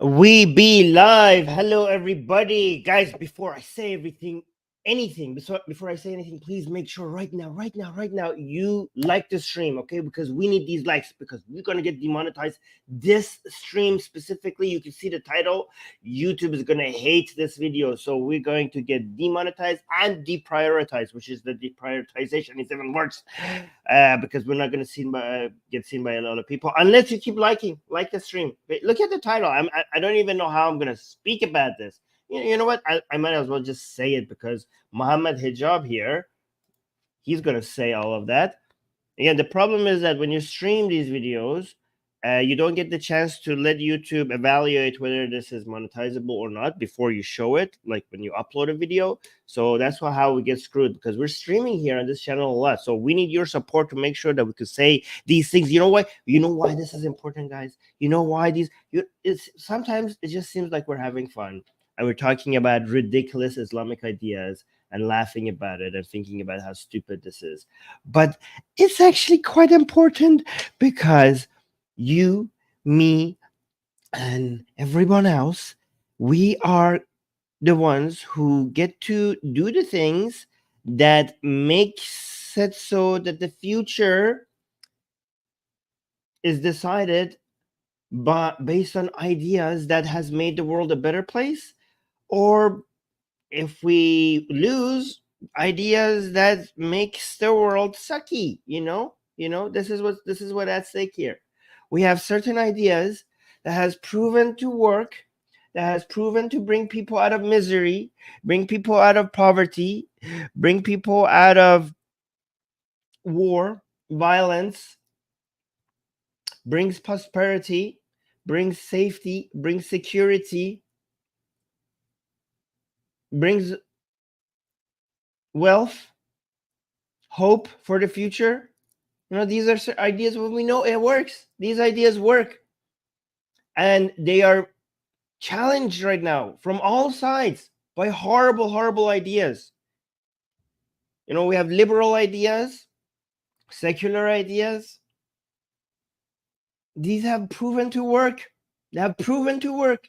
We be live. Hello, everybody, guys. Before I say anything, before I say anything, please make sure right now, you like the stream, okay? Because we need these likes because we're gonna get demonetized. This stream specifically, you can see the title. YouTube is gonna hate this video, so we're going to get demonetized and deprioritized, which is the deprioritization is even worse, because we're not gonna get seen by a lot of people unless you keep like the stream. Look at the title. I don't even know how I'm gonna speak about this. You know what? I might as well just say it because Mohammed Hijab here, he's going to say all of that. Again, the problem is that when you stream these videos, you don't get the chance to let YouTube evaluate whether this is monetizable or not before you show it, like when you upload a video. So that's how we get screwed, because we're streaming here on this channel a lot. So we need your support to make sure that we could say these things. You know what? You know why this is important, guys? You know why sometimes it just seems like we're having fun and we're talking about ridiculous Islamic ideas and laughing about it and thinking about how stupid this is. But it's actually quite important because you, me, and everyone else, we are the ones who get to do the things that makes it so that the future is decided based on ideas that has made the world a better place, or if we lose, ideas that makes the world sucky. This is what at stake here. We have certain ideas that has proven to work, that has proven to bring people out of misery, bring people out of poverty, bring people out of war, violence, brings prosperity, brings safety, brings security, brings wealth, hope for the future. These are ideas when we know it works. These ideas work. And they are challenged right now from all sides by horrible, horrible ideas. We have liberal ideas, secular ideas. These have proven to work. They have proven to work.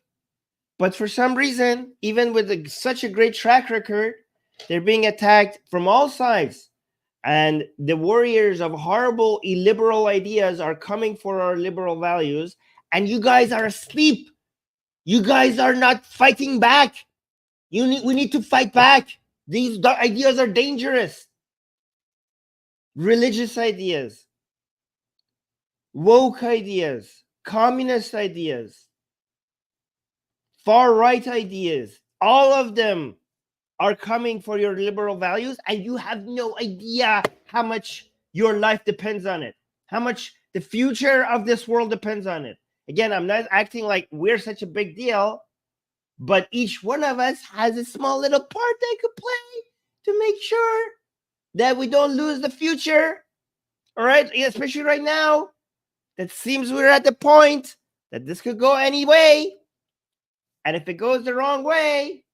But for some reason, even with such a great track record, they're being attacked from all sides. And the warriors of horrible illiberal ideas are coming for our liberal values. And you guys are asleep. You guys are not fighting back. We need to fight back. These ideas are dangerous. Religious ideas, woke ideas, communist ideas, far-right ideas, all of them are coming for your liberal values, and you have no idea how much your life depends on it, how much the future of this world depends on it. Again, I'm not acting like we're such a big deal, but each one of us has a small little part they could play to make sure that we don't lose the future. All right, especially right now, that seems we're at the point that this could go any way. And if it goes the wrong way,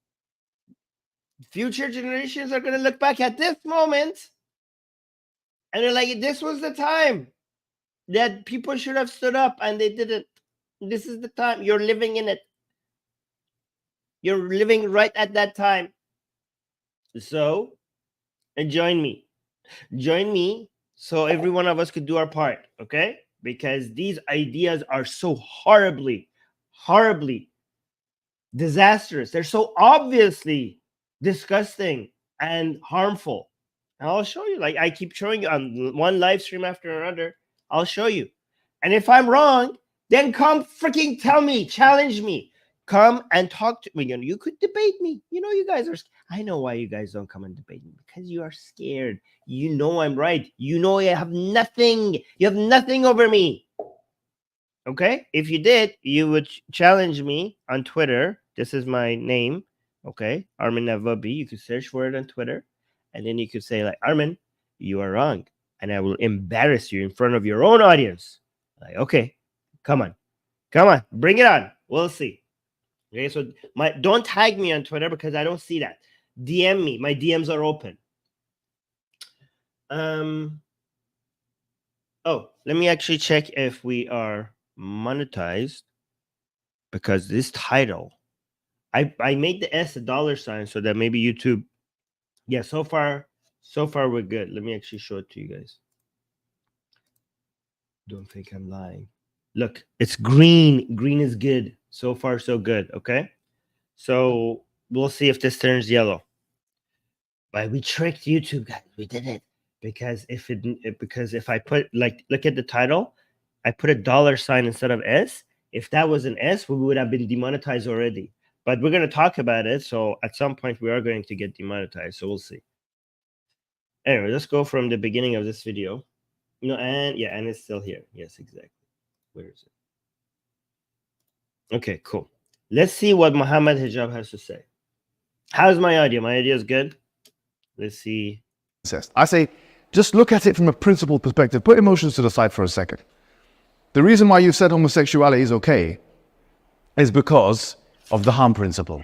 future generations are going to look back at this moment and they're like, this was the time that people should have stood up and they didn't. This is the time. You're living in it. You're living right at that time. So, and join me. Join me so every one of us could do our part, okay? Because these ideas are so horribly, horribly disastrous. They're so obviously disgusting and harmful. And I'll show you. Like I keep showing you on one live stream after another. I'll show you. And if I'm wrong, then come freaking tell me, challenge me. Come and talk to me. You could debate me. You guys are. I know why you guys don't come and debate me, because you are scared. You know I'm right. You know you have nothing. You have nothing over me. Okay? If you did, you would challenge me on Twitter. This is my name. Okay? Armin Navabi. You could search for it on Twitter. And then you could say, like, Armin, you are wrong. And I will embarrass you in front of your own audience. Like, okay, come on. Come on. Bring it on. We'll see. Okay? So don't tag me on Twitter because I don't see that. DM me. My DMs are open. Oh, let me actually check if we are monetized. because this title, I made the S a $sign so that maybe YouTube, yeah, so far we're good. Let me actually show it to you guys. Don't think I'm lying. Look, it's green. Green is good. So far, so good. Okay. So we'll see if this turns yellow. But we tricked YouTube, guys. We did it. Because if I put, like, look at the title, I put a $sign instead of S. If that was an S, we would have been demonetized already. But we're going to talk about it. So at some point we are going to get demonetized. So we'll see. Anyway, let's go from the beginning of this video. And yeah, and it's still here. Yes, exactly. Where is it? Okay, cool. Let's see what Mohammed Hijab has to say. How's my audio? My audio is good. Let's see. I say, just look at it from a principled perspective. Put emotions to the side for a second. The reason why you said homosexuality is okay is because of the harm principle.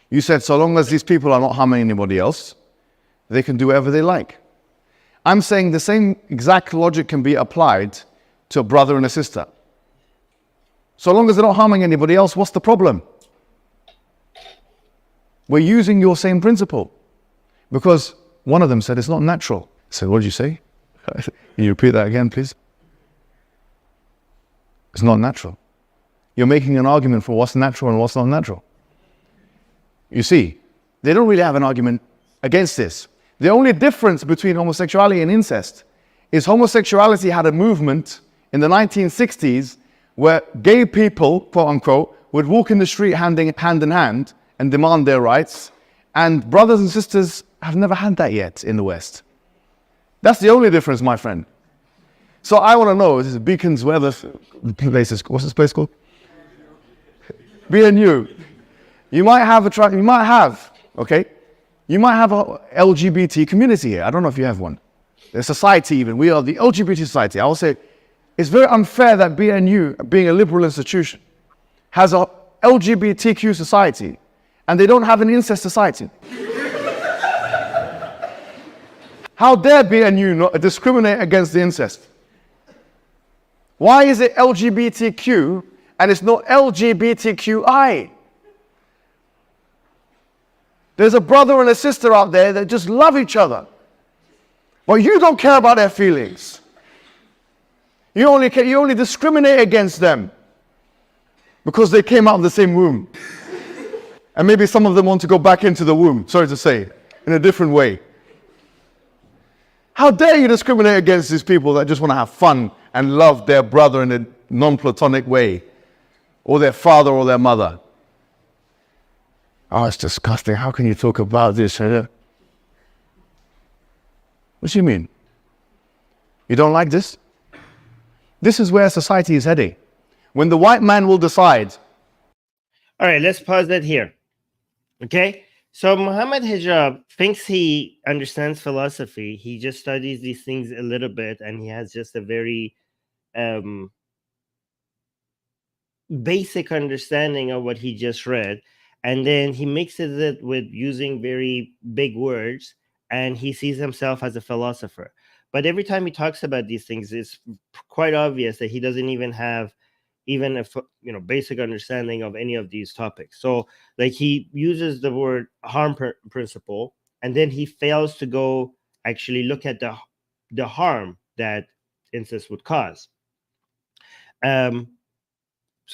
You said so long as these people are not harming anybody else, they can do whatever they like. I'm saying the same exact logic can be applied to a brother and a sister. So long as they're not harming anybody else, what's the problem? We're using your same principle. Because one of them said it's not natural. So what did you say? Can you repeat that again, please? It's not natural. You're making an argument for what's natural and what's not natural. You see, they don't really have an argument against this. The only difference between homosexuality and incest is homosexuality had a movement in the 1960s where gay people, quote unquote, would walk in the street hand in hand and demand their rights. And brothers and sisters have never had that yet in the West. That's the only difference, my friend. So I want to know, this is Beacons, where the place is, what's this place called? BNU. You might have a LGBT community here. I don't know if you have one. A society even. We are the LGBT society. I will say it's very unfair that BNU, being a liberal institution, has a LGBTQ society and they don't have an incest society. How dare BNU not discriminate against the incest? Why is it LGBTQ and it's not LGBTQI? There's a brother and a sister out there that just love each other. But you don't care about their feelings. You only discriminate against them because they came out of the same womb. And maybe some of them want to go back into the womb, sorry to say, in a different way. How dare you discriminate against these people that just want to have fun and love their brother in a non-platonic way, or their father or their mother? Oh, it's disgusting. How can you talk about this? What do you mean? You don't like this? This is where society is heading. When the white man will decide. All right, let's pause that here. Okay? So Mohammed Hijab thinks he understands philosophy. He just studies these things a little bit, and he has just a very basic understanding of what he just read. And then he mixes it with using very big words, and he sees himself as a philosopher. But every time he talks about these things, it's quite obvious that he doesn't even have a basic understanding of any of these topics. So like he uses the word harm principle, and then he fails to go actually look at the harm that incest would cause. So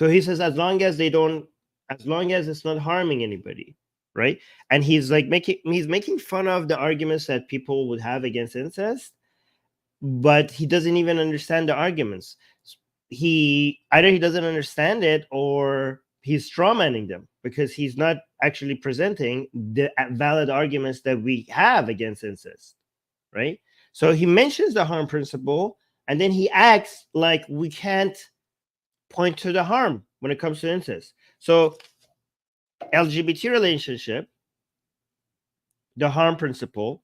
he says as long as it's not harming anybody, right? And he's like making fun of the arguments that people would have against incest, but he doesn't even understand the arguments. Either he doesn't understand it or he's strawmanning them, because he's not actually presenting the valid arguments that we have against incest, right? So he mentions the harm principle, and then he acts like we can't point to the harm when it comes to incest. So LGBT relationship, the harm principle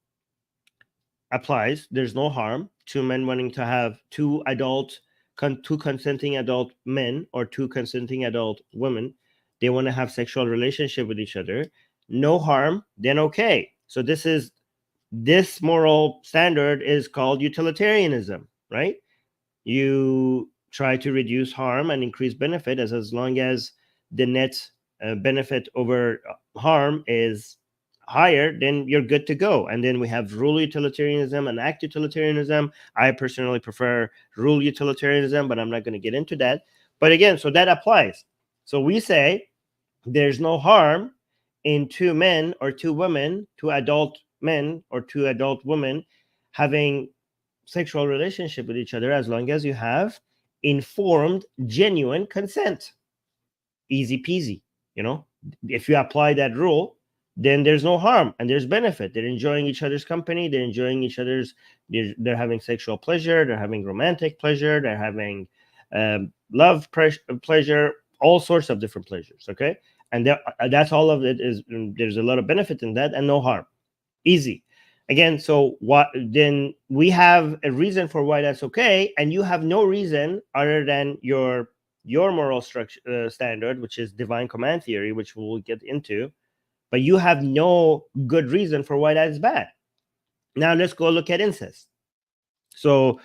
applies. There's no harm. Two men wanting to have two consenting adult men or two consenting adult women, they want to have sexual relationship with each other, no harm, then okay. So this moral standard is called utilitarianism, right? You try to reduce harm and increase benefit as long as the net benefit over harm is higher, then you're good to go. And then we have rule utilitarianism and act utilitarianism. I personally prefer rule utilitarianism, but I'm not going to get into that. But again, so that applies. So we say there's no harm in two men or two women, two adult men or two adult women having sexual relationship with each other, as long as you have informed, genuine consent. Easy peasy. If you apply that rule, then there's no harm and there's benefit. They're enjoying each other's company. They're enjoying each other's, they're having sexual pleasure. They're having romantic pleasure. They're having love pleasure, all sorts of different pleasures. Okay. And that's all of it is. There's a lot of benefit in that and no harm. Easy. Again, so what then we have a reason for why that's okay. And you have no reason other than your moral structure standard, which is divine command theory, which we'll get into. But you have no good reason for why that is bad. Now let's go look at incest. So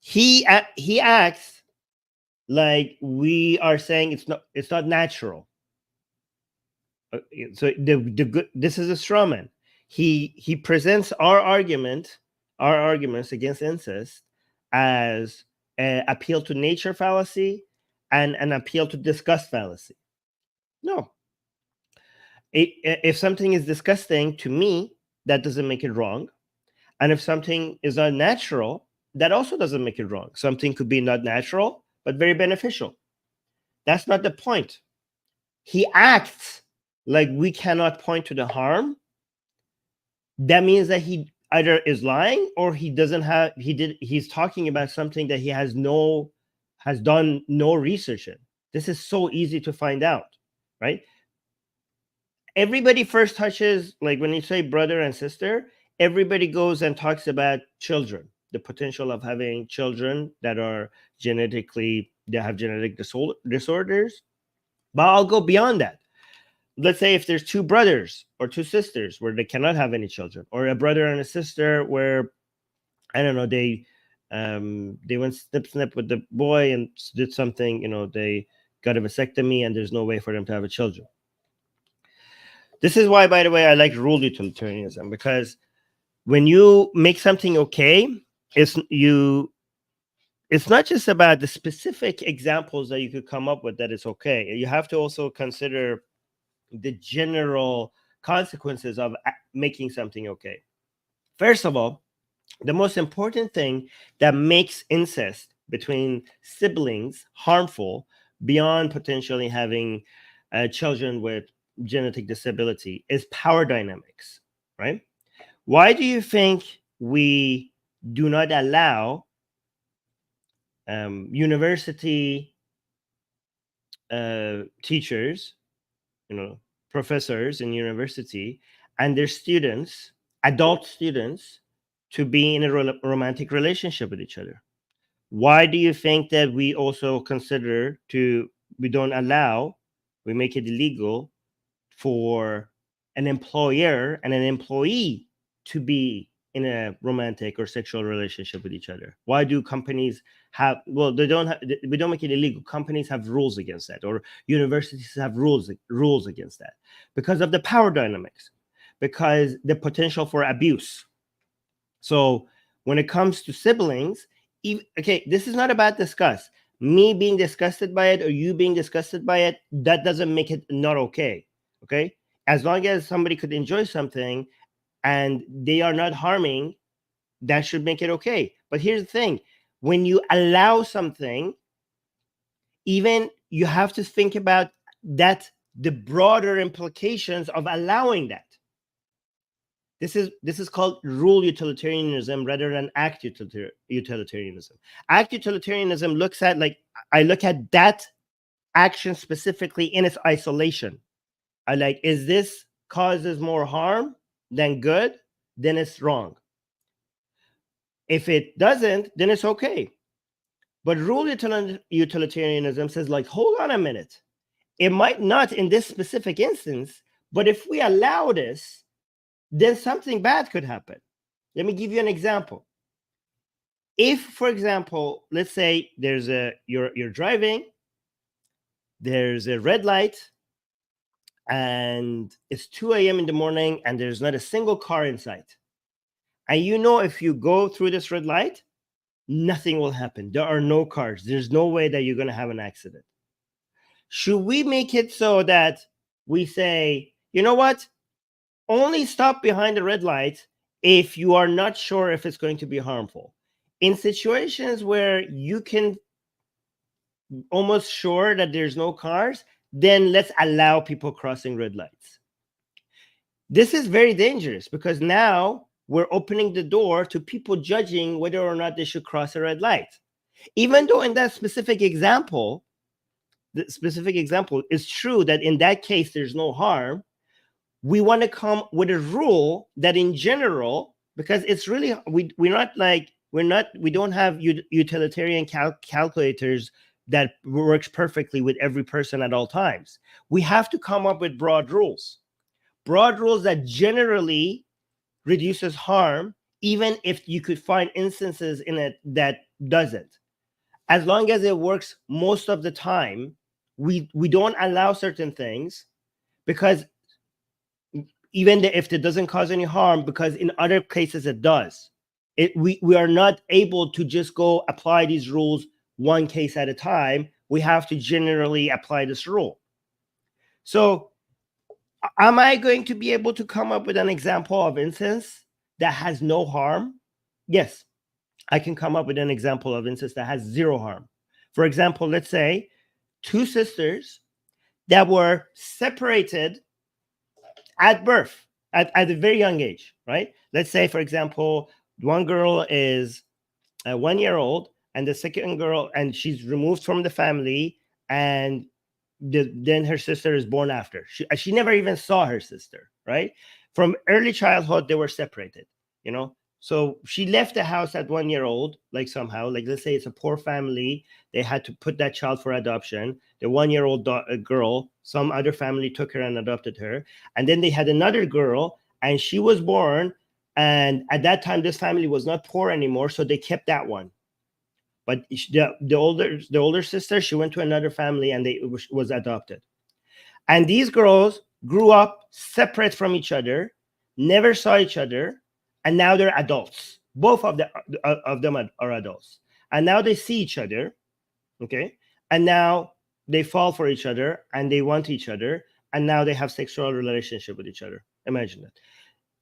he acts like we are saying it's not natural. So this is a straw man. He presents our arguments against incest as an appeal to nature fallacy and an appeal to disgust fallacy. No. If something is disgusting to me, that doesn't make it wrong. And if something is not natural, that also doesn't make it wrong. Something could be not natural, but very beneficial. That's not the point. He acts like we cannot point to the harm. That means that he either is lying or he's talking about something that he has done no research in. This is so easy to find out, right? Everybody first touches, like when you say brother and sister, everybody goes and talks about children, the potential of having children that have genetic disorders. But I'll go beyond that. Let's say if there's two brothers or two sisters where they cannot have any children, or a brother and a sister where, I don't know, they went snip with the boy and did something, they got a vasectomy and there's no way for them to have a children. This is why, by the way, I like rule utilitarianism, because when you make something okay, it's not just about the specific examples that you could come up with that it's okay. You have to also consider the general consequences of making something okay. First of all, the most important thing that makes incest between siblings harmful, beyond potentially having children with genetic disability, is power dynamics, right? Why do you think we do not allow university teachers, professors in university, and their students, adult students, to be in a romantic relationship with each other? Why do you think that we also we make it illegal for an employer and an employee to be in a romantic or sexual relationship with each other? Why do companies we don't make it illegal. Companies have rules against that, or universities have rules against that, because of the power dynamics, because the potential for abuse. So when it comes to siblings, this is not about disgust. Me being disgusted by it or you being disgusted by it, that doesn't make it not okay. Okay, as long as somebody could enjoy something and they are not harming, that should make it okay. But here's the thing: when you allow something, even you have to think about that, the broader implications of allowing that. This is called rule utilitarianism rather than act utilitarianism. Act utilitarianism looks at, I look at that action specifically in its isolation. Is this causes more harm than good, then it's wrong. If it doesn't, then it's okay. But rule utilitarianism says, hold on a minute. It might not in this specific instance, but if we allow this, then something bad could happen. Let me give you an example. If, for example, let's say you're driving there's a red light and it's 2 a.m. in the morning and there's not a single car in sight. And you know, if you go through this red light, nothing will happen. There are no cars. There's no way that you're going to have an accident. Should we make it so that we say, you know what? Only stop behind the red light if you are not sure if it's going to be harmful. In situations where you can almost sure that there's no cars, then let's allow people crossing red lights. This is very dangerous because now we're opening the door to people judging whether or not they should cross a red light. Even though in that specific example, the specific example is true that in that case there's no harm, we want to come with a rule that in general, because it's really, we don't have utilitarian calculators that works perfectly with every person at all times. We have to come up with broad rules that generally reduces harm, even if you could find instances in it that doesn't. As long as it works most of the time, we don't allow certain things, because even if it doesn't cause any harm, because in other cases it does. We are not able to just go apply these rules one case at a time. We have to generally apply this rule. So am I going to be able to come up with an example of instance that has no harm? Yes, I can come up with an example of instance that has zero harm. For example, let's say two sisters that were separated at birth, at a very young age, right? Let's say, for example, one girl is 1 year old and the second girl, and she's removed from the family, and then her sister is born after. She never even saw her sister, right? From early childhood, they were separated, you know? So she left the house at 1 year old, like somehow, like let's say it's a poor family. They had to put that child for adoption. The 1 year old girl, some other family took her and adopted her. And then they had another girl and she was born. And at that time, this family was not poor anymore. So they kept that one. But the older sister, she went to another family and they was adopted. And these girls grew up separate from each other, never saw each other. And now they're adults. Both of them are adults. And now they see each other, okay? And now they fall for each other and they want each other. And now they have sexual relationship with each other. Imagine that.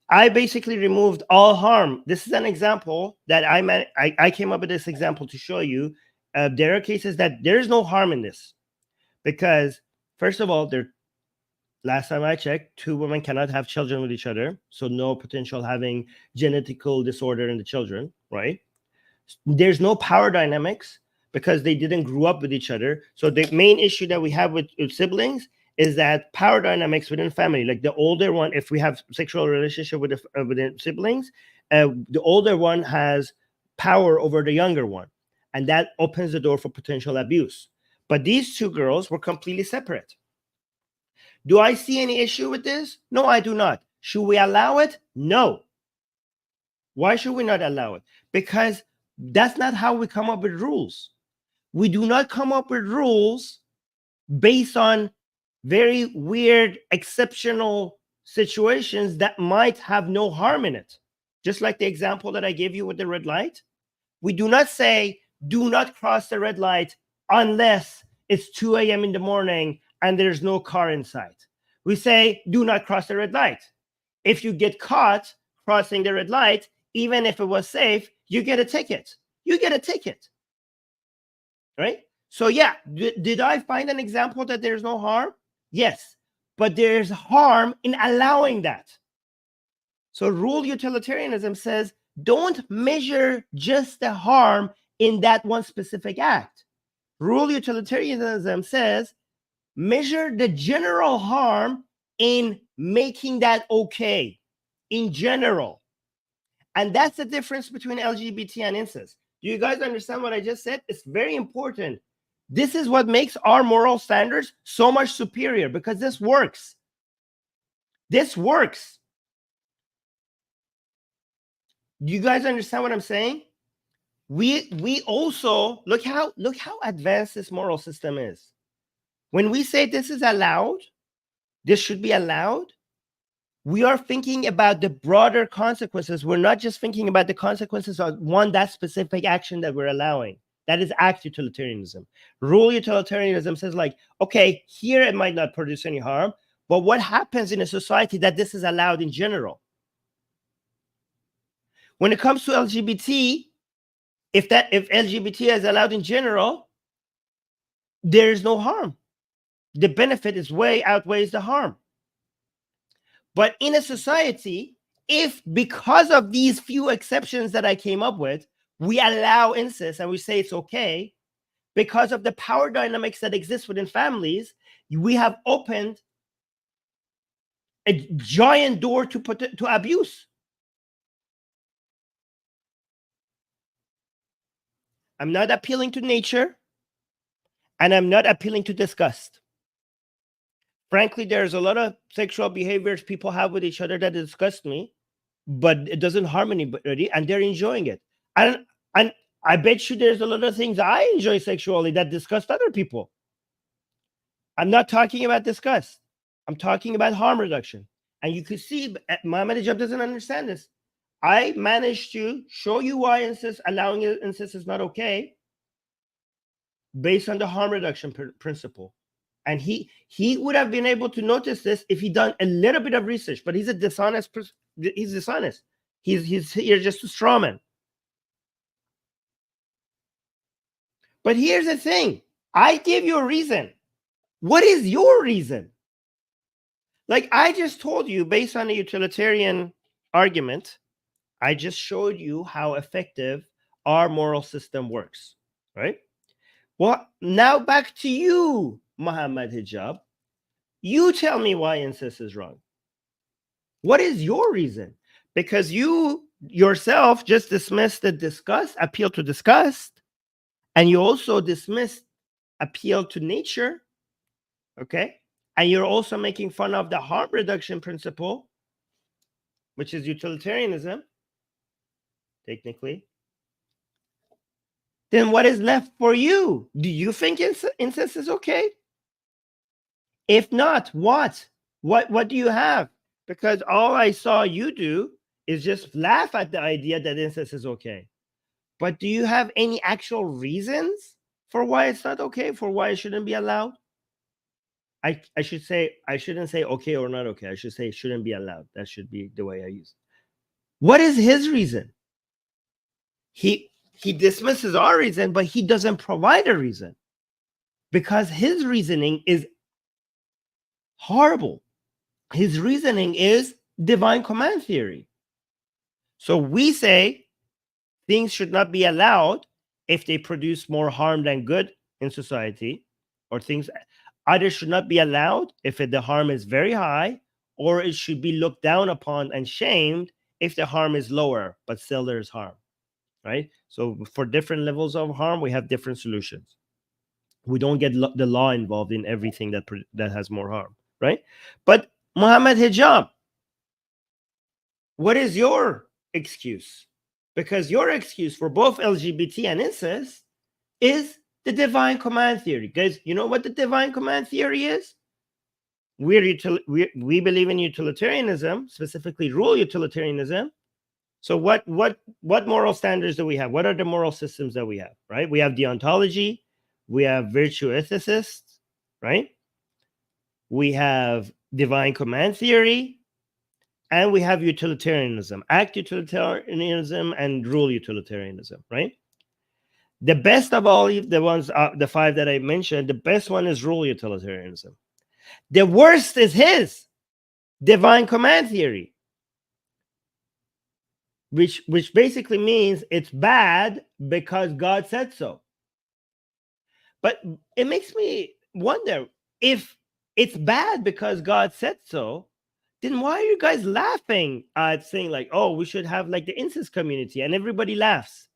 I basically removed all harm. This is an example that I came up with this example to show you. There are cases that there is no harm in this. Because, first of all, last time I checked, two women cannot have children with each other. So no potential having genetical disorder in the children, right? There's no power dynamics because they didn't grow up with each other. So the main issue that we have with siblings is that power dynamics within family, like the older one, if we have sexual relationship within siblings, the older one has power over the younger one. And that opens the door for potential abuse. But these two girls were completely separate. Do I see any issue with this? No, I do not. Should we allow it? No. Why should we not allow it? Because that's not how we come up with rules. We do not come up with rules based on very weird, exceptional situations that might have no harm in it. Just like the example that I gave you with the red light. We do not say, do not cross the red light unless it's 2 a.m. in the morning and there's no car in sight. We say, do not cross the red light. If you get caught crossing the red light, even if it was safe, you get a ticket. You get a ticket, right? So yeah, did I find an example that there's no harm? Yes, but there's harm in allowing that. So rule utilitarianism says, don't measure just the harm in that one specific act. Rule utilitarianism says, measure the general harm in making that okay, in general. And that's the difference between LGBT and incest. Do you guys understand what I just said? It's very important. This is what makes our moral standards so much superior, because this works. This works. Do you guys understand what I'm saying? We also look how advanced this moral system is. When we say this is allowed, this should be allowed, we are thinking about the broader consequences. We're not just thinking about the consequences of that specific action that we're allowing. That is act utilitarianism. Rule utilitarianism says like, okay, here it might not produce any harm, but what happens in a society that this is allowed in general? When it comes to LGBT, if LGBT is allowed in general, there is no harm. The benefit is way outweighs the harm. But in a society, if because of these few exceptions that I came up with, we allow incest and we say it's okay, because of the power dynamics that exist within families, we have opened a giant door to abuse. I'm not appealing to nature, and I'm not appealing to disgust. Frankly, there's a lot of sexual behaviors people have with each other that disgust me, but it doesn't harm anybody, and they're enjoying it. And I bet you there's a lot of things I enjoy sexually that disgust other people. I'm not talking about disgust. I'm talking about harm reduction. And you can see Mohammed Hijab doesn't understand this. I managed to show you why allowing incest is not okay based on the harm reduction principle. And he would have been able to notice this if he'd done a little bit of research, but he's a dishonest person. He's dishonest. He's here just to strawman. But here's the thing. I gave you a reason. What is your reason? Like I just told you, based on a utilitarian argument, I just showed you how effective our moral system works, right? Well, now back to you, Mohammed Hijab. You tell me why incest is wrong. What is your reason? Because you yourself just dismissed the appeal to disgust, and you also dismissed appeal to nature, okay? And you're also making fun of the harm reduction principle, which is utilitarianism, technically. Then what is left for you? Do you think incest is okay? If not, what? What do you have? Because all I saw you do is just laugh at the idea that incest is okay. But do you have any actual reasons for why it's not okay, for why it shouldn't be allowed? I should say, I shouldn't say okay or not okay. I should say it shouldn't be allowed. That should be the way I use it. What is his reason? He dismisses our reason, but he doesn't provide a reason because his reasoning is horrible. His reasoning is divine command theory. So we say things should not be allowed if they produce more harm than good in society, or things either should not be allowed if the harm is very high, or it should be looked down upon and shamed if the harm is lower, but still there's harm, right? So for different levels of harm, we have different solutions. We don't get the law involved in everything that has more harm, right? But Mohammed Hijab, what is your excuse? Because your excuse for both LGBT and incest is the divine command theory. Guys, you know what the divine command theory is? We believe in utilitarianism, specifically rule utilitarianism. So what moral standards do we have? What are the moral systems that we have, right? We have deontology, we have virtue ethicists, right? We have divine command theory, and we have utilitarianism, act utilitarianism, and rule utilitarianism, right? The best of all the ones, the five that I mentioned, the best one is rule utilitarianism. The worst is his divine command theory, which basically means it's bad because God said so. But it makes me wonder, if it's bad because God said so, then why are you guys laughing at saying like, oh, we should have like the incest community, and everybody laughs?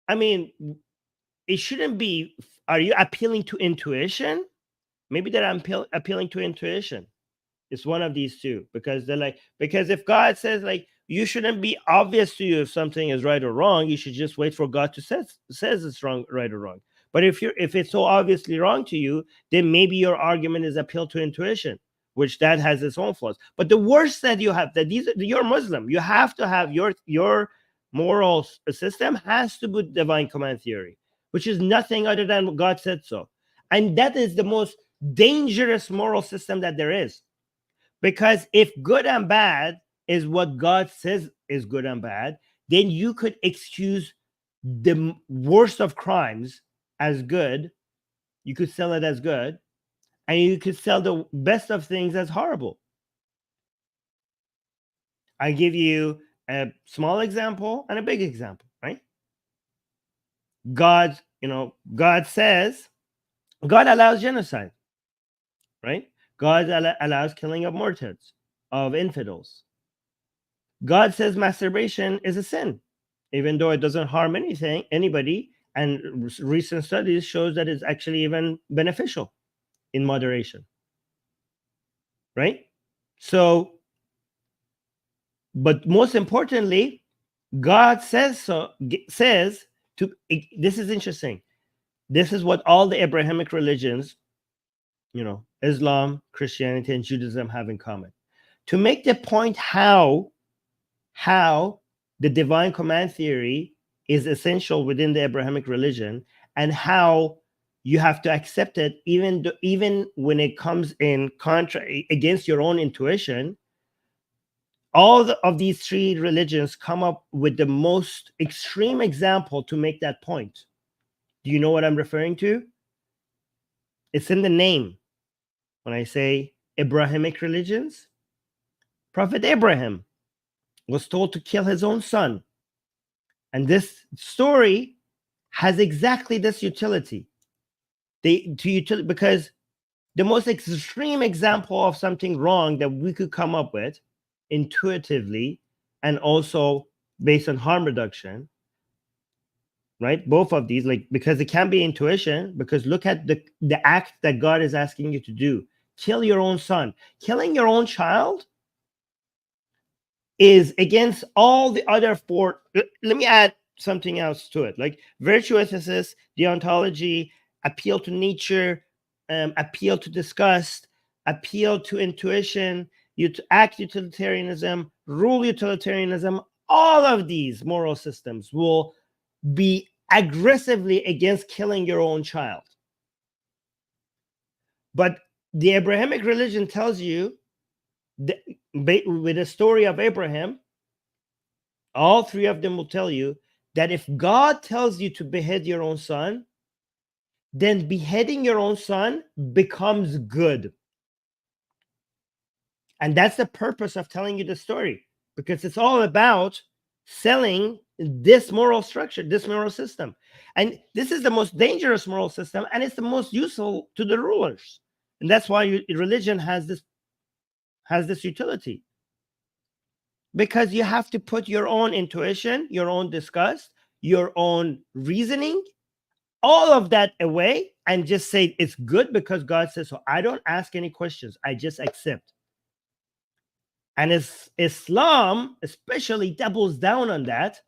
I mean, it shouldn't be. Are you appealing to intuition? Maybe that I'm appealing to intuition. It's one of these two, because they're like, because if God says like, you shouldn't be obvious to you if something is right or wrong, you should just wait for God to says it's wrong, right or wrong. But if it's so obviously wrong to you, then maybe your argument is appeal to intuition, which that has its own flaws. But the worst that you have, that you're Muslim, you have to have your moral system has to be divine command theory, which is nothing other than God said so. And that is the most dangerous moral system that there is. Because if good and bad is what God says is good and bad, then you could excuse the worst of crimes as good. You could sell it as good, and you could sell the best of things as horrible. I give you a small example and a big example, right? God says, God allows genocide, right? God allows killing of martyrs, of infidels. God says masturbation is a sin, even though it doesn't harm anybody. And recent studies shows that it's actually even beneficial in moderation, right? So, but most importantly, God says this is interesting. This is what all the Abrahamic religions, Islam, Christianity, and Judaism have in common. To make the point how the divine command theory is essential within the Abrahamic religion, and how you have to accept it even when it comes in against your own intuition. All of these three religions come up with the most extreme example to make that point. Do you know what I'm referring to? It's in the name. When I say Abrahamic religions, Prophet Abraham was told to kill his own son. And this story has exactly this utility. Because the most extreme example of something wrong that we could come up with intuitively and also based on harm reduction, right? Both of these, because it can be intuition, because look at the act that God is asking you to do. Kill your own son. Killing your own child is against all the other four. Let me add something else to it, like virtue ethicist, deontology, appeal to nature, appeal to disgust, appeal to intuition, act utilitarianism, rule utilitarianism. All of these moral systems will be aggressively against killing your own child. But the Abrahamic religion tells you that, with the story of Abraham, all three of them will tell you that if God tells you to behead your own son, then beheading your own son becomes good. And that's the purpose of telling you the story, because it's all about selling this moral structure, this moral system. And this is the most dangerous moral system, and it's the most useful to the rulers. And that's why religion has this utility. Because you have to put your own intuition, your own disgust, your own reasoning, all of that away, and just say it's good because God says so. I don't ask any questions. I just accept. And Islam especially doubles down on that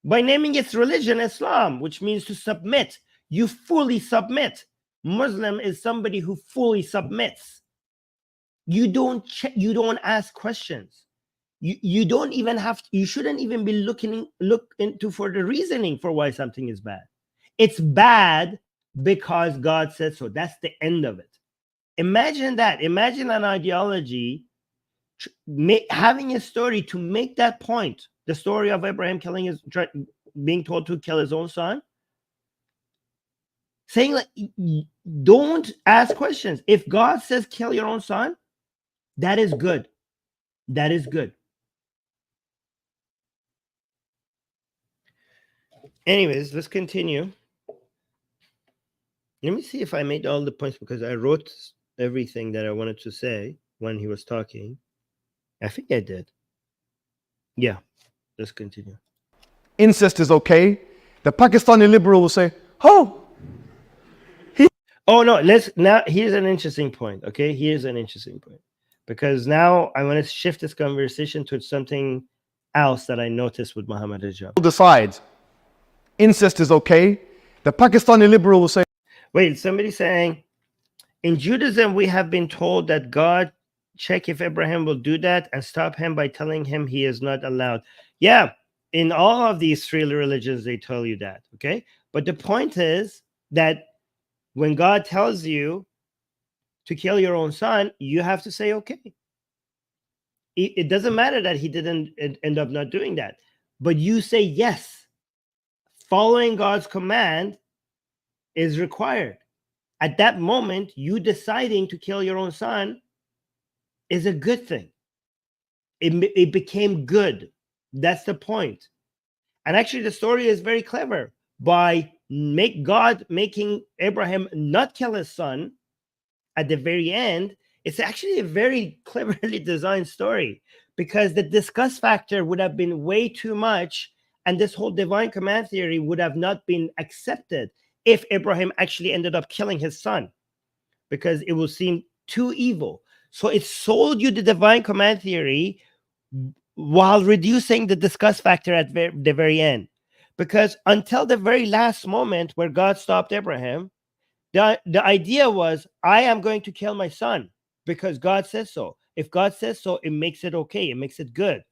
by naming its religion Islam, which means to submit. You fully submit. Muslim is somebody who fully submits. You don't ask questions. You don't even have to, you shouldn't even be look into for the reasoning for why something is bad. It's bad because God said so. That's the end of it. Imagine that. Imagine an ideology having a story to make that point. The story of Abraham being told to kill his own son. Saying don't ask questions. If God says kill your own son, that is good. That is good. Anyways, let's continue. Let me see if I made all the points, because I wrote everything that I wanted to say when he was talking. I think I did. Yeah, let's continue. Incest is okay. The Pakistani liberal will say, oh. Oh, no, here's an interesting point, okay? Here's an interesting point. Because now I want to shift this conversation to something else that I noticed with Mohammed Hijab. Decides incest is okay. The Pakistani liberal will say, wait, somebody's saying, in Judaism, we have been told that God check if Abraham will do that and stop him by telling him he is not allowed. Yeah, in all of these three religions, they tell you that, okay? But the point is that when God tells you to kill your own son, you have to say, okay. It doesn't matter that he didn't end up not doing that, but you say yes. Following God's command is required. At that moment, you deciding to kill your own son is a good thing. It became good. That's the point. And actually, the story is very clever. By God making Abraham not kill his son at the very end, it's actually a very cleverly designed story, because the disgust factor would have been way too much, and this whole divine command theory would have not been accepted if Abraham actually ended up killing his son, because it would seem too evil. So it sold you the divine command theory while reducing the disgust factor at the very end. Because until the very last moment where God stopped Abraham, the idea was, I am going to kill my son because God says so. If God says so, it makes it okay. It makes it good.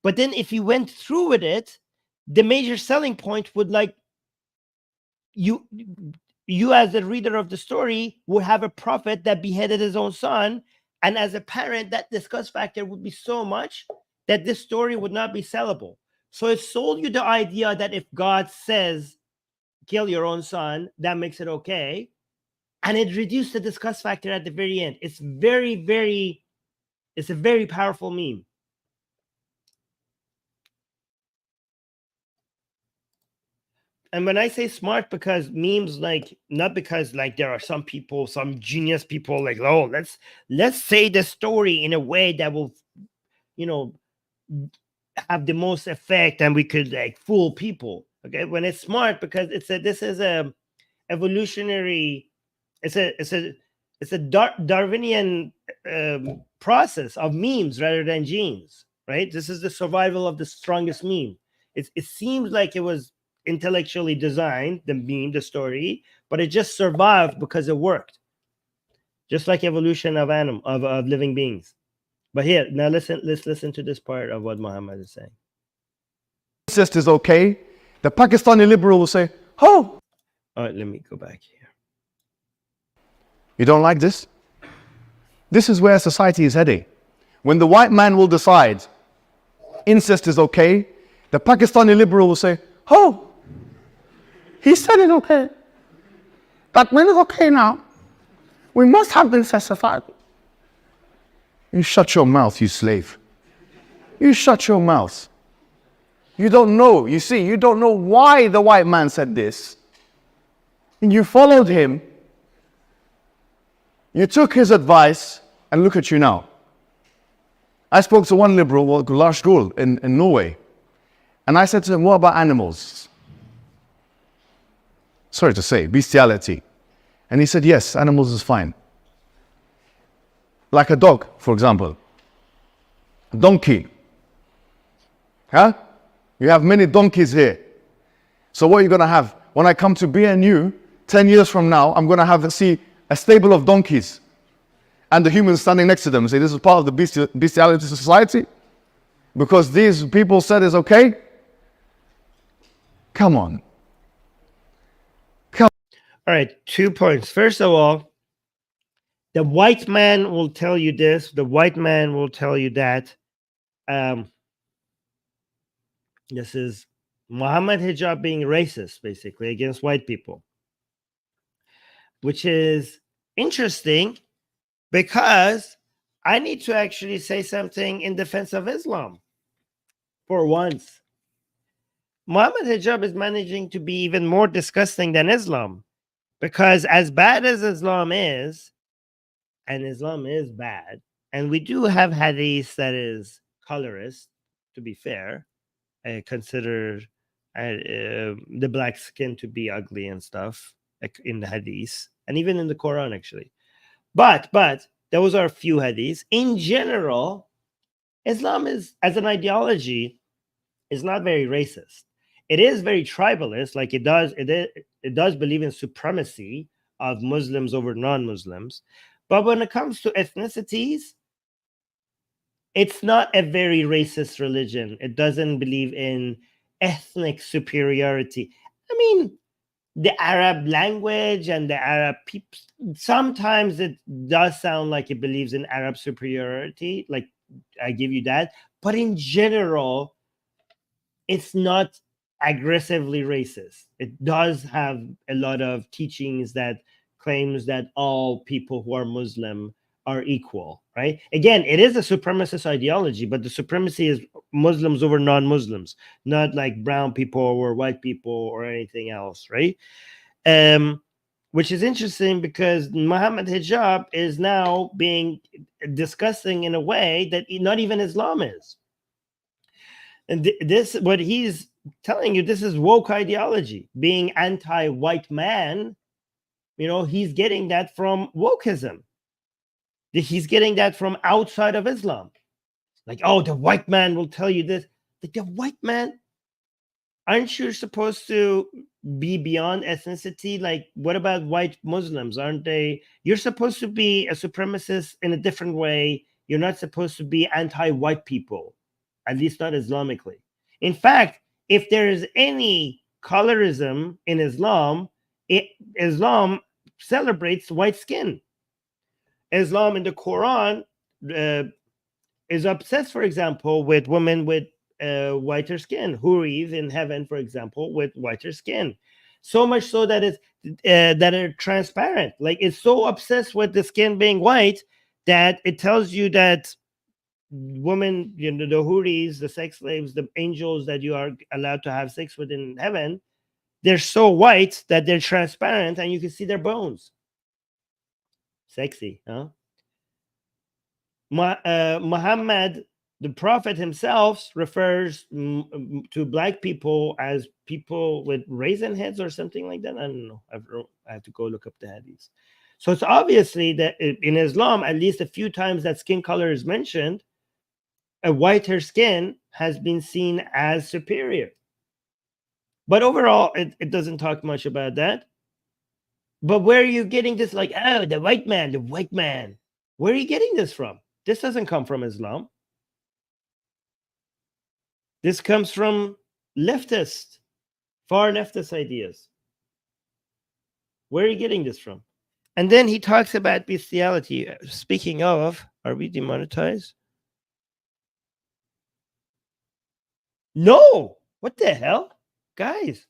But then if you went through with it, the major selling point would, like, you as the reader of the story would have a prophet that beheaded his own son. And as a parent, that disgust factor would be so much that this story would not be sellable. So it sold you the idea that if God says, kill your own son, that makes it okay. And it reduced the disgust factor at the very end. It's it's a very powerful meme. And when I say smart, because memes, like, not because like there are some people, some genius people, like, oh, let's say the story in a way that will, have the most effect, and we could like fool people. Okay, when it's smart, because this is a evolutionary, it's a Darwinian process of memes rather than genes, right? This is the survival of the strongest meme. It seems like it was intellectually designed, the meme, the story, but it just survived because it worked, just like evolution of living beings. But here, now let's listen to this part of what Muhammad is saying. incest is okay. The Pakistani liberal will say, oh, all right, let me go back here. You don't like this? This is where society is heading. When the white man will decide incest is okay, the Pakistani liberal will say, oh, he said it's okay. That means it's okay now. We must have incest society. You shut your mouth, you slave. You shut your mouth. You don't know. You see, you don't know why the white man said this. And you followed him. You took his advice, and look at you now. I spoke to one liberal, Lars Gull, in Norway. And I said to him, what about animals? Sorry to say, bestiality. And he said, yes, animals is fine. Like a dog, for example. A donkey. Huh? You have many donkeys here. So what are you going to have? When I come to BNU, 10 years from now, I'm going to see a stable of donkeys. And the humans standing next to them and say, this is part of the bestiality society? Because these people said it's okay? Come on. All right, 2 points. First of all, the white man will tell you this. The white man will tell you that. This is Mohammed Hijab being racist, basically, against white people. Which is interesting, because I need to actually say something in defense of Islam. For once. Mohammed Hijab is managing to be even more disgusting than Islam. Because as bad as Islam is, and Islam is bad, and we do have hadith that is colorist, to be fair, consider the black skin to be ugly and stuff, like in the hadith, and even in the Quran, actually. But those are a few hadiths. In general, Islam is, as an ideology, is not very racist. it is very tribalist. Like it does believe in supremacy of Muslims over non-Muslims. But when it comes to ethnicities, it's not a very racist religion. It doesn't believe in ethnic superiority. I mean, the Arab language and the Arab people, sometimes it does sound like it believes in Arab superiority. Like, I give you that. But in general, it's not aggressively racist. It does have a lot of teachings that claims that all people who are Muslim are equal, right? Again, it is a supremacist ideology, but the supremacy is Muslims over non-Muslims, not like brown people or white people or anything else, right? Which is interesting because Mohammed Hijab is now being discussing in a way that not even Islam is. And this, what he's telling you, this is woke ideology, being anti-white man. You know, he's getting that from wokeism. He's getting that from outside of Islam. Like, oh, the white man will tell you this. Like, the white man, aren't you supposed to be beyond ethnicity? Like, what about white Muslims? Aren't they? You're supposed to be a supremacist in a different way. You're not supposed to be anti-white people, at least not Islamically. In fact, if there is any colorism in Islam, Islam celebrates white skin. Islam in the Quran is obsessed, for example, with women with whiter skin, huris in heaven, for example, with whiter skin. So much so that it's that are transparent. Like, it's so obsessed with the skin being white that it tells you that women, you know, the huris, the sex slaves, the angels that you are allowed to have sex with in heaven, they're so white that they're transparent and you can see their bones. Sexy, huh? Muhammad, the prophet himself, refers to black people as people with raisin heads or something like that. I don't know. I have to go look up the hadiths. So it's obviously that in Islam, at least a few times that skin color is mentioned, a whiter skin has been seen as superior. But overall, it doesn't talk much about that. But where are you getting this? Like, oh, the white man, the white man. Where are you getting this from? This doesn't come from Islam. This comes from leftist, far leftist ideas. Where are you getting this from? And then he talks about bestiality. Speaking of, are we demonetized? No. What the hell? Guys,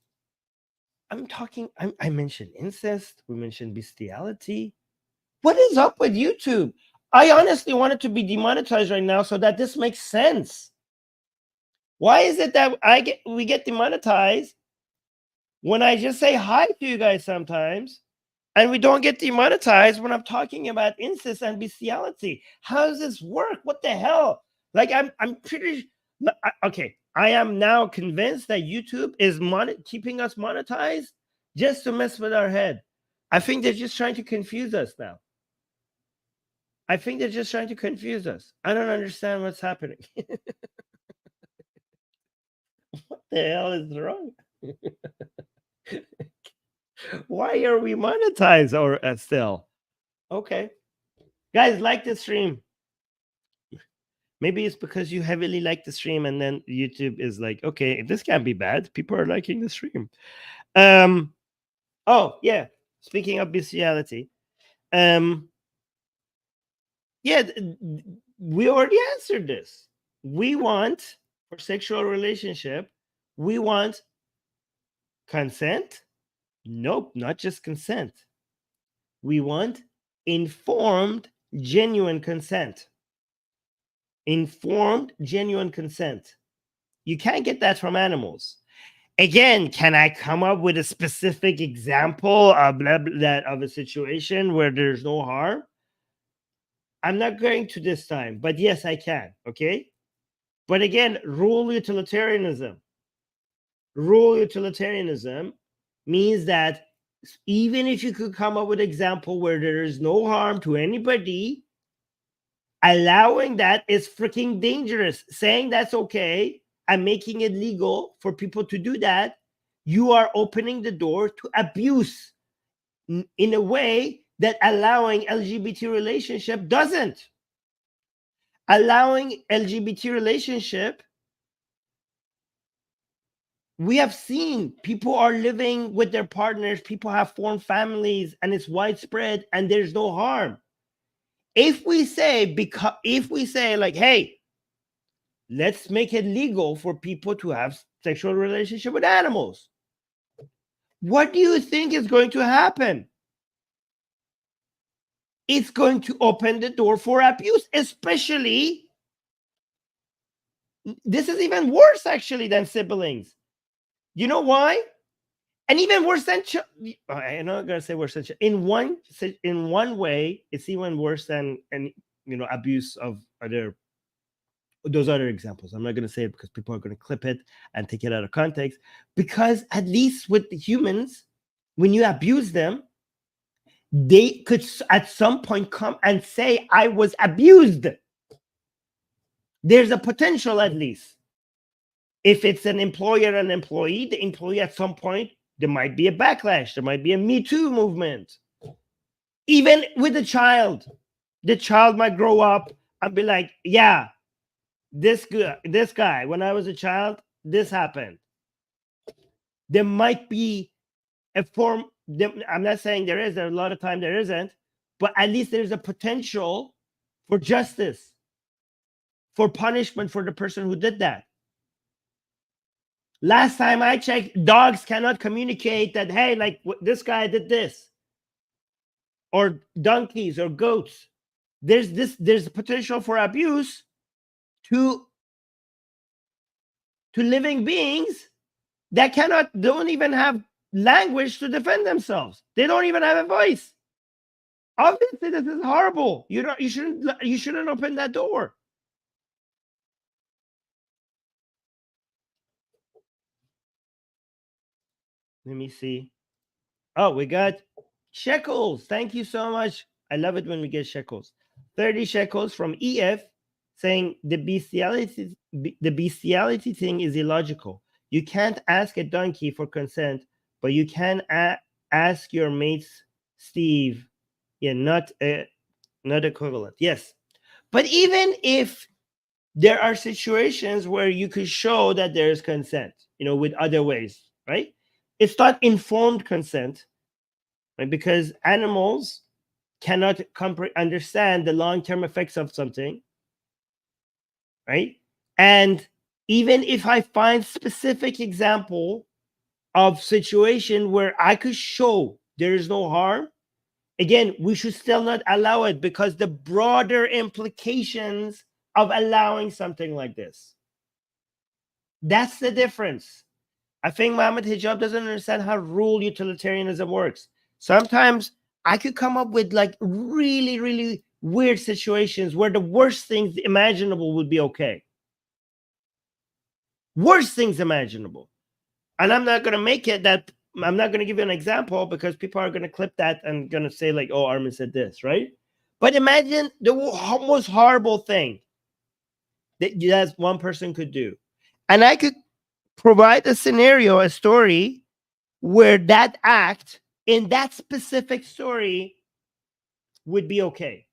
I'm talking, I mentioned incest. We mentioned bestiality. What is up with YouTube? I honestly want it to be demonetized right now so that this makes sense. Why is it that we get demonetized when I just say hi to you guys sometimes, and we don't get demonetized when I'm talking about incest and bestiality? How does this work? What the hell? Like, I'm pretty okay. I am now convinced that YouTube is keeping us monetized just to mess with our head. I think they're just trying to confuse us now. I think they're just trying to confuse us. I don't understand what's happening. What the hell is wrong? Why are we monetized or still? Okay. Guys, like the stream. Maybe it's because you heavily like the stream and then YouTube is like, okay, this can't be bad. People are liking the stream. Oh, yeah. Speaking of bestiality. Yeah, we already answered this. We want, for sexual relationship, we want consent. Nope, not just consent. We want informed, genuine consent. Informed, genuine consent. You can't get that from animals. Again, can I come up with a specific example of of a situation where there's no harm? I'm not going to this time, but yes, I can. Okay. But again, rule utilitarianism. Rule utilitarianism means that even if you could come up with an example where there is no harm to anybody, allowing that is freaking dangerous. Saying that's okay and making it legal for people to do that, you are opening the door to abuse in a way that allowing LGBT relationship doesn't. Allowing LGBT relationship, we have seen people are living with their partners, people have formed families, and it's widespread, and there's no harm. If we say like, hey, let's make it legal for people to have sexual relationship with animals, what do you think is going to happen? It's going to open the door for abuse, especially, this is even worse actually than siblings. You know why? And even worse than I'm not gonna say worse than in one way, it's even worse than abuse of those other examples. I'm not gonna say it because people are gonna clip it and take it out of context. Because at least with the humans, when you abuse them, they could at some point come and say, I was abused. There's a potential, at least. If it's an employer and employee, the employee at some point, there might be a backlash. There might be a Me Too movement. Even with the child might grow up and be like, yeah, this guy, when I was a child, this happened. There might be a form, I'm not saying there is, a lot of time there isn't, but at least there's a potential for justice, for punishment for the person who did that. Last time I checked, dogs cannot communicate that, hey, like this guy did this. Or donkeys or goats. There's potential for abuse to living beings that don't even have language to defend themselves. They don't even have a voice. Obviously, this is horrible. You shouldn't open that door. Let me see. Oh, we got shekels. Thank you so much. I love it when we get shekels. 30 shekels from EF saying the bestiality thing is illogical. You can't ask a donkey for consent, but you can ask your mates, Steve. Yeah, not equivalent. Yes. But even if there are situations where you could show that there is consent, with other ways, right? It's not informed consent, right? Because animals cannot understand the long-term effects of something, right? And even if I find specific example of situation where I could show there is no harm, again, we should still not allow it because the broader implications of allowing something like this. That's the difference. I think Mohammed Hijab doesn't understand how rule utilitarianism works. Sometimes I could come up with like really, really weird situations where the worst things imaginable would be okay. Worst things imaginable. And I'm not going to make it that, I'm not going to give you an example because people are going to clip that and going to say like, oh, Armin said this, right? But imagine the most horrible thing that one person could do. And I could provide a scenario, a story where that act in that specific story would be okay.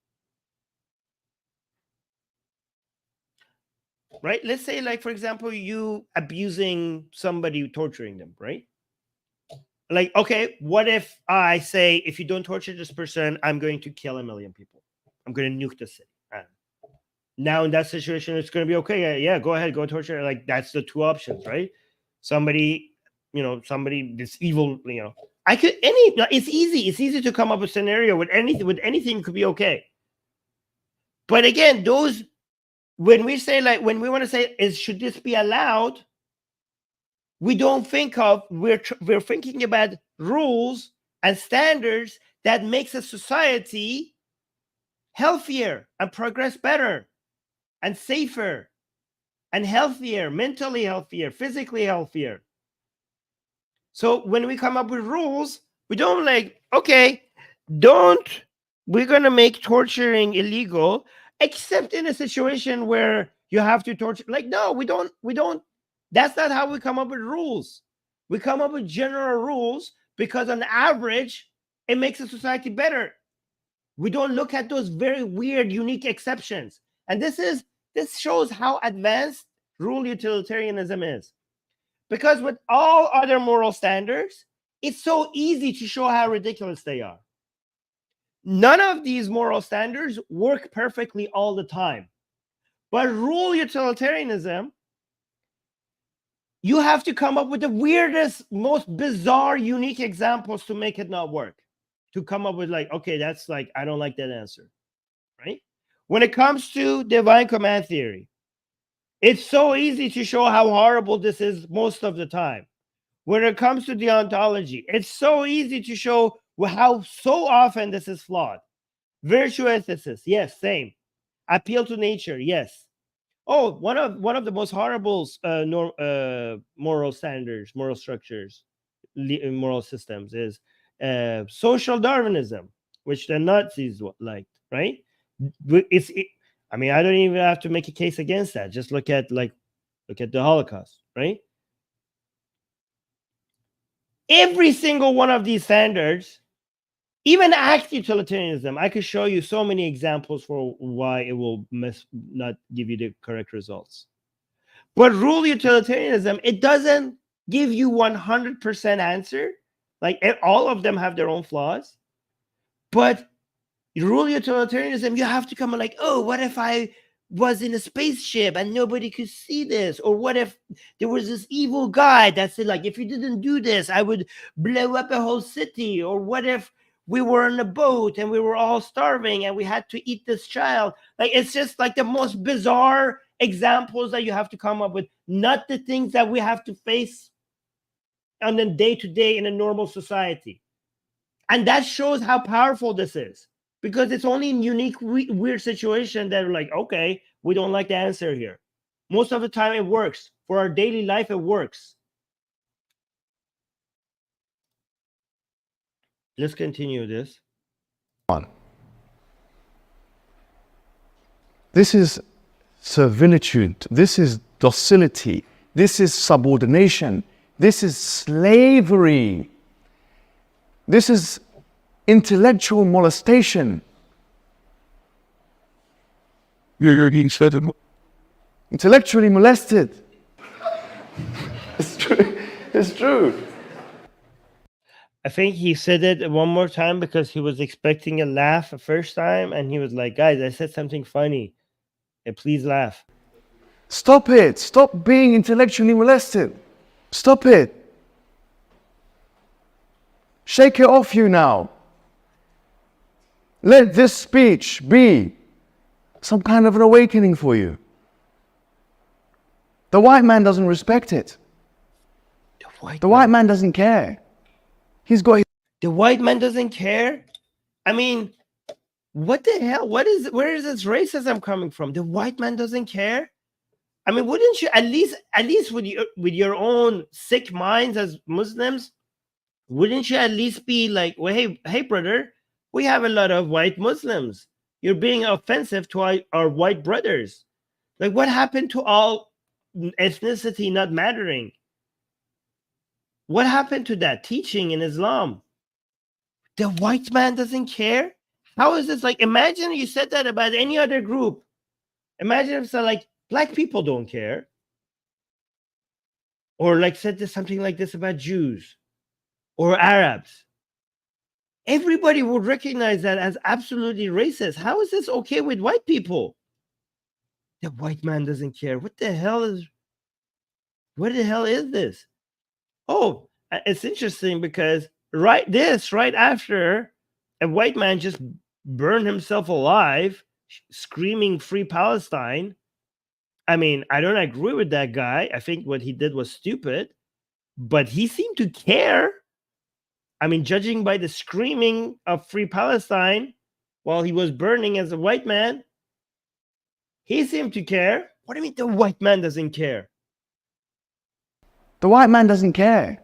Right? Let's say, like, for example, you abusing somebody, torturing them, right? Like, okay, what if I say, if you don't torture this person, I'm going to kill 1 million people. I'm going to nuke the city. Now in that situation, it's going to be okay. Yeah, go ahead, go torture. Like, that's the two options, right? Somebody this evil, I could it's easy to come up with a scenario with anything could be okay. But again, when we say, like, when we want to say should this be allowed, we don't think of, we're thinking about rules and standards that makes a society healthier and progress better and safer and healthier, mentally healthier, physically healthier. So when we come up with rules, we don't like, okay, we're going to make torturing illegal, except in a situation where you have to torture. Like, no, we don't That's not how we come up with rules. We come up with general rules because on average, it makes a society better. We don't look at those very weird, unique exceptions. And this shows how advanced rule utilitarianism is. Because with all other moral standards, it's so easy to show how ridiculous they are. None of these moral standards work perfectly all the time. But rule utilitarianism, you have to come up with the weirdest, most bizarre, unique examples to make it not work. To come up with like, okay, that's like, I don't like that answer, right? When it comes to divine command theory, it's so easy to show how horrible this is most of the time. When it comes to deontology, it's so easy to show how so often this is flawed. Virtue ethicist, yes, same. Appeal to nature, yes. Oh, one of the most horrible moral standards, moral structures, moral systems is social Darwinism, which the Nazis liked, right? I mean, I don't even have to make a case against that. Just look at the Holocaust, right? Every single one of these standards, even act utilitarianism, I could show you so many examples for why it will not give you the correct results. But rule utilitarianism, it doesn't give you 100% answer. Like all of them have their own flaws. But rule utilitarianism, you have to come like, oh, what if I was in a spaceship and nobody could see this? Or what if there was this evil guy that said, like, if you didn't do this, I would blow up a whole city? Or what if we were on a boat and we were all starving and we had to eat this child? Like, it's just like the most bizarre examples that you have to come up with, not the things that we have to face on a day-to-day in a normal society. And that shows how powerful this is, because it's only in unique, weird situations that are like, okay, we don't like the answer here. Most of the time it works. For our daily life, it works. Let's continue this. This is servitude. This is docility. This is subordination. This is slavery. This is intellectual molestation. You're being fed intellectually molested. It's true. It's true. I think he said it one more time because he was expecting a laugh the first time, and he was like, guys, I said something funny. And please laugh. Stop it. Stop being intellectually molested. Stop it. Shake it off you now. Let this speech be some kind of an awakening for you. The white man doesn't respect it. The white man doesn't care. He's got the white man doesn't care. I mean, what the hell? Where is this racism coming from? The white man doesn't care. I mean, wouldn't you at least with your own sick minds as Muslims, wouldn't you at least be like, well, hey, brother, we have a lot of white Muslims. You're being offensive to our white brothers. Like, what happened to all ethnicity not mattering? What happened to that teaching in Islam? The white man doesn't care? How is this? Like, imagine you said that about any other group. Imagine if it's like, black people don't care. Or like said this, something like this about Jews or Arabs. Everybody would recognize that as absolutely racist. How is this okay with white people? The white man doesn't care. What the hell is this? Oh, it's interesting because right after a white man just burned himself alive, screaming free Palestine. I mean, I don't agree with that guy. I think what he did was stupid, but he seemed to care. I mean, judging by the screaming of free Palestine while he was burning as a white man, he seemed to care. What do you mean the white man doesn't care? The white man doesn't care.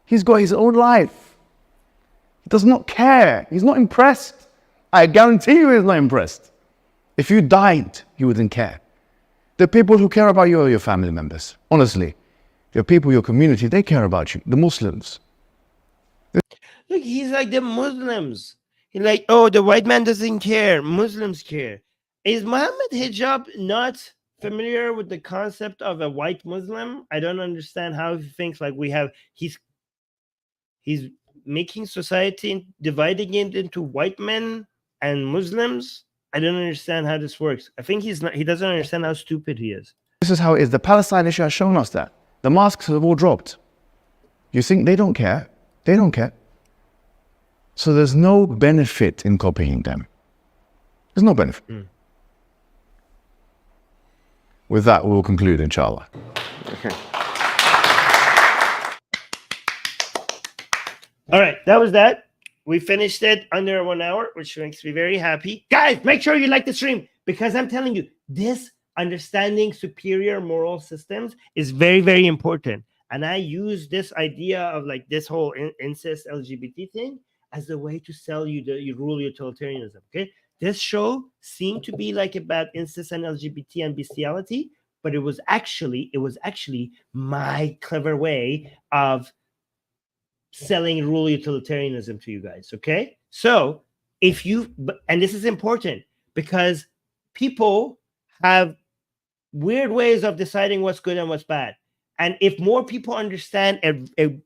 He's got his own life. He does not care. He's not impressed. I guarantee you he's not impressed. If you died, you wouldn't care. The people who care about you are your family members. Honestly. your people, your community, they care about you. The Muslims. Look, he's like the Muslims. He's like, oh, the white man doesn't care. Muslims care. Is Mohammed Hijab not familiar with the concept of a white Muslim? I don't understand how he thinks like we have. He's making society, dividing it into white men and Muslims. I don't understand how this works. I think he doesn't understand how stupid he is. This is how it is. The Palestine issue has shown us that. The masks have all dropped. You think they don't care? They don't care. So there's no benefit in copying them. There's no benefit. With that, we'll conclude, inshallah. All right, that was that. We finished it under 1 hour, which makes me very happy. Guys, make sure you like the stream, because I'm telling you, this understanding superior moral systems is very, very important. And I use this idea of like this whole incest LGBT thing as a way to sell you the rule utilitarianism. Okay, this show seemed to be like about incest and LGBT and bestiality, but it was actually my clever way of selling rule utilitarianism to you guys. Okay, so if you, and this is important because people have weird ways of deciding what's good and what's bad, and if more people understand a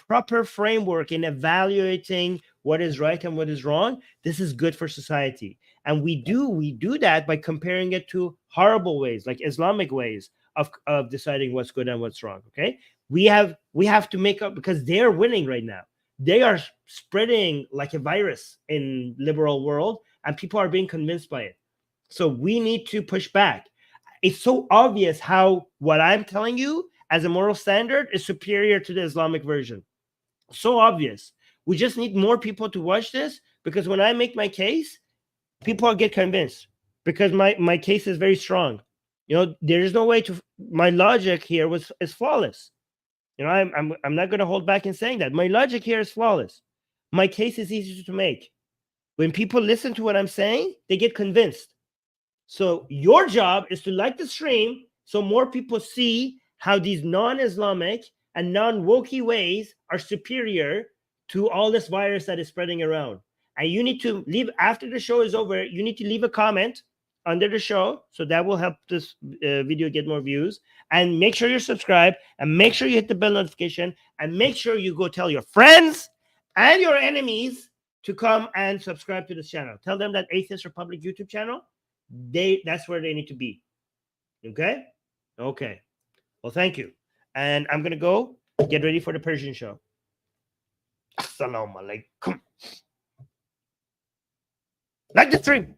proper framework in evaluating what is right and what is wrong, this is good for society. And we do that by comparing it to horrible ways, like Islamic ways of deciding what's good and what's wrong. Okay, we have to make up, because they're winning right now. They are spreading like a virus in liberal world, and people are being convinced by it. So we need to push back. It's so obvious how what I'm telling you as a moral standard is superior to the Islamic version. So obvious. We just need more people to watch this, because when I make my case, people get convinced, because my case is very strong. You know, there is no way to, my logic here is flawless. You know, I'm not going to hold back in saying that. My logic here is flawless. My case is easy to make. When people listen to what I'm saying, they get convinced. So your job is to like the stream so more people see how these non-Islamic and non-wokey ways are superior to all this virus that is spreading around. And you need to leave, after the show is over, you need to leave a comment under the show, so that will help this video get more views. And make sure you're subscribed, and make sure you hit the bell notification, and make sure you go tell your friends and your enemies to come and subscribe to this channel. Tell them that Atheist Republic YouTube channel, that's where they need to be. Okay? Okay. Well, thank you. And I'm going to go get ready for the Persian show. Assalamu alaikum. Like the stream.